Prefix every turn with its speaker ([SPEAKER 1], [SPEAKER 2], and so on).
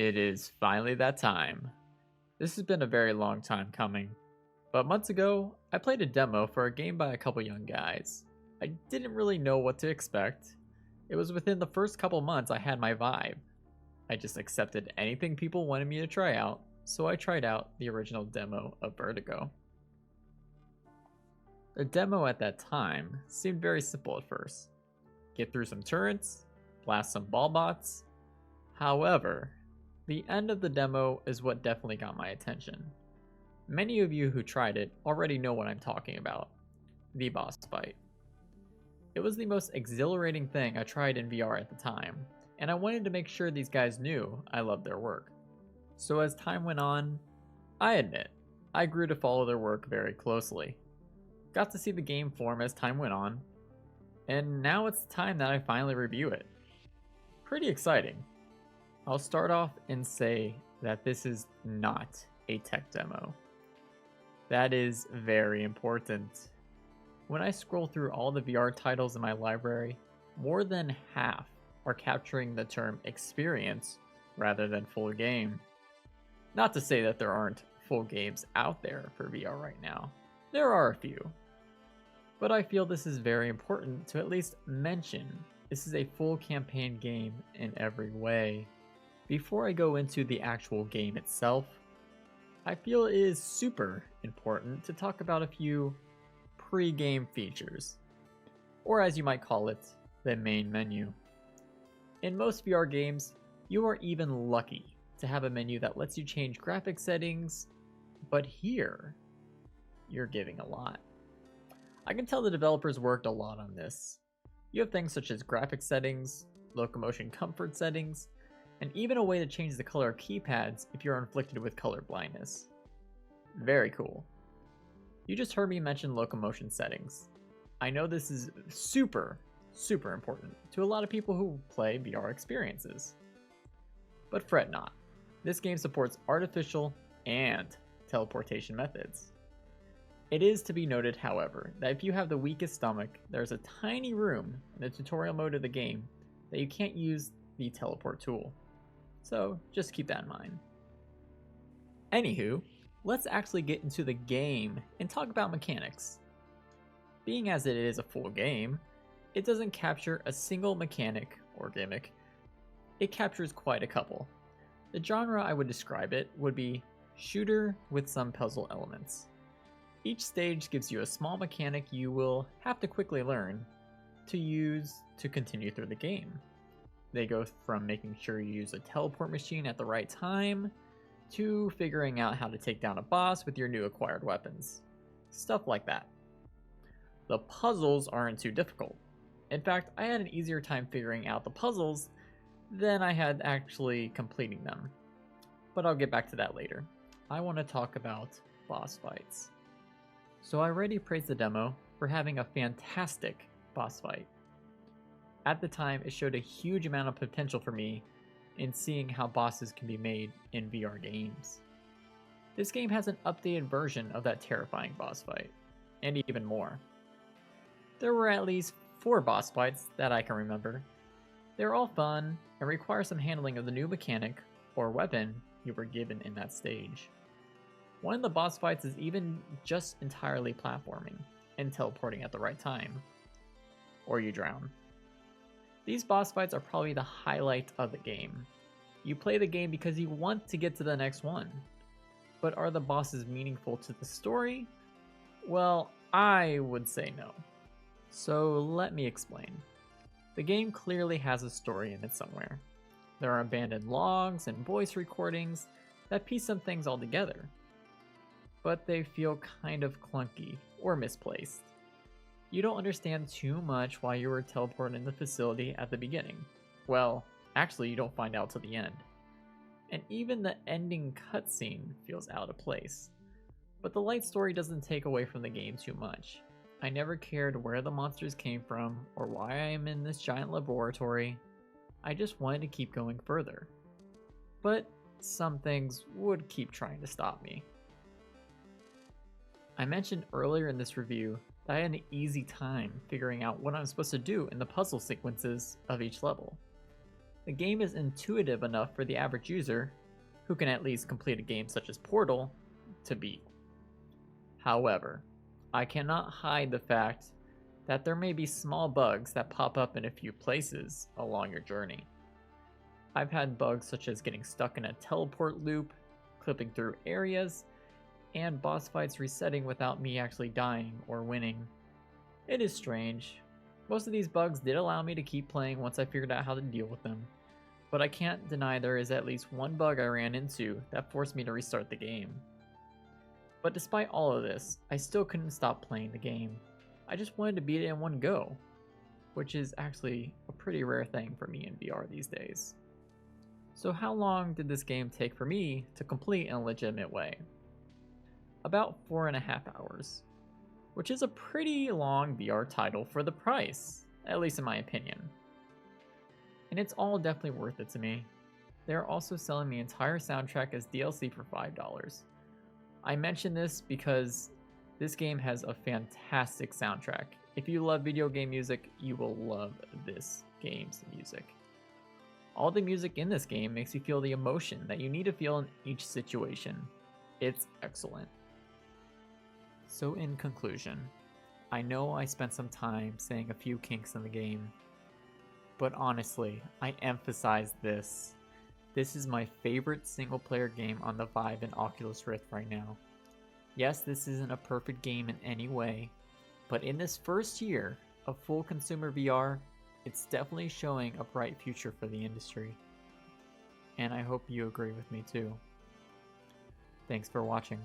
[SPEAKER 1] It is finally that time. This has been a very long time coming, but months ago, I played a demo for a game by a couple young guys. I didn't really know what to expect. It was within the first couple months I had my Vive. I just accepted anything people wanted me to try out, so I tried out the original demo of Vertigo. The demo at that time seemed very simple at first. Get through some turrets, blast some ball bots. However, the end of the demo is what definitely got my attention. Many of you who tried it already know what I'm talking about. The boss fight. It was the most exhilarating thing I tried in VR at the time, and I wanted to make sure these guys knew I loved their work. So as time went on, I admit, I grew to follow their work very closely. Got to see the game form as time went on, and now it's time that I finally review it. Pretty exciting. I'll start off and say that this is not a tech demo. That is very important. When I scroll through all the VR titles in my library, more than half are capturing the term experience rather than full game. Not to say that there aren't full games out there for VR right now. There are a few. But I feel this is very important to at least mention this is a full campaign game in every way. Before I go into the actual game itself, I feel it is super important to talk about a few pre-game features, or as you might call it, the main menu. In most VR games, you are even lucky to have a menu that lets you change graphic settings, but here, you're giving a lot. I can tell the developers worked a lot on this. You have things such as graphic settings, locomotion comfort settings, and even a way to change the color of keypads if you're inflicted with color blindness. Very cool. You just heard me mention locomotion settings. I know this is super important to a lot of people who play VR experiences. But fret not. This game supports artificial and teleportation methods. It is to be noted, however, that if you have the weakest stomach, there's a tiny room in the tutorial mode of the game that you can't use the teleport tool. So just keep that in mind. Anywho, let's actually get into the game and talk about mechanics. Being as it is a full game, it doesn't capture a single mechanic or gimmick. It captures quite a couple. The genre I would describe it would be shooter with some puzzle elements. Each stage gives you a small mechanic you will have to quickly learn to use to continue through the game. They go from making sure you use a teleport machine at the right time, to figuring out how to take down a boss with your new acquired weapons. Stuff like that. The puzzles aren't too difficult. In fact, I had an easier time figuring out the puzzles than I had actually completing them. But I'll get back to that later. I want to talk about boss fights. So I already praised the demo for having a fantastic boss fight. At the time, it showed a huge amount of potential for me in seeing how bosses can be made in VR games. This game has an updated version of that terrifying boss fight, and even more. There were at least 4 boss fights that I can remember. They're all fun and require some handling of the new mechanic or weapon you were given in that stage. One of the boss fights is even just entirely platforming and teleporting at the right time, or you drown. These boss fights are probably the highlight of the game. You play the game because you want to get to the next one. But are the bosses meaningful to the story? Well, I would say no. So let me explain. The game clearly has a story in it somewhere. There are abandoned logs and voice recordings that piece some things all together. But they feel kind of clunky or misplaced. You don't understand too much why you were teleported in the facility at the beginning. Well, actually you don't find out till the end. And even the ending cutscene feels out of place. But the light story doesn't take away from the game too much. I never cared where the monsters came from or why I am in this giant laboratory. I just wanted to keep going further. But some things would keep trying to stop me. I mentioned earlier in this review that I had an easy time figuring out what I'm supposed to do in the puzzle sequences of each level. The game is intuitive enough for the average user, who can at least complete a game such as Portal, to beat. However, I cannot hide the fact that there may be small bugs that pop up in a few places along your journey. I've had bugs such as getting stuck in a teleport loop, clipping through areas, and boss fights resetting without me actually dying or winning. It is strange. Most of these bugs did allow me to keep playing once I figured out how to deal with them, but I can't deny there is at least one bug I ran into that forced me to restart the game. But despite all of this, I still couldn't stop playing the game. I just wanted to beat it in one go, which is actually a pretty rare thing for me in VR these days. So how long did this game take for me to complete in a legitimate way? About 4.5 hours, which is a pretty long VR title for the price, at least in my opinion. And it's all definitely worth it to me. They're also selling the entire soundtrack as DLC for $5. I mention this because this game has a fantastic soundtrack. If you love video game music, you will love this game's music. All the music in this game makes you feel the emotion that you need to feel in each situation. It's excellent. So in conclusion, I know I spent some time saying a few kinks in the game, but honestly, I emphasize this. This is my favorite single player game on the Vive and Oculus Rift right now. Yes, this isn't a perfect game in any way, but in this first year of full consumer VR, it's definitely showing a bright future for the industry. And I hope you agree with me too. Thanks for watching.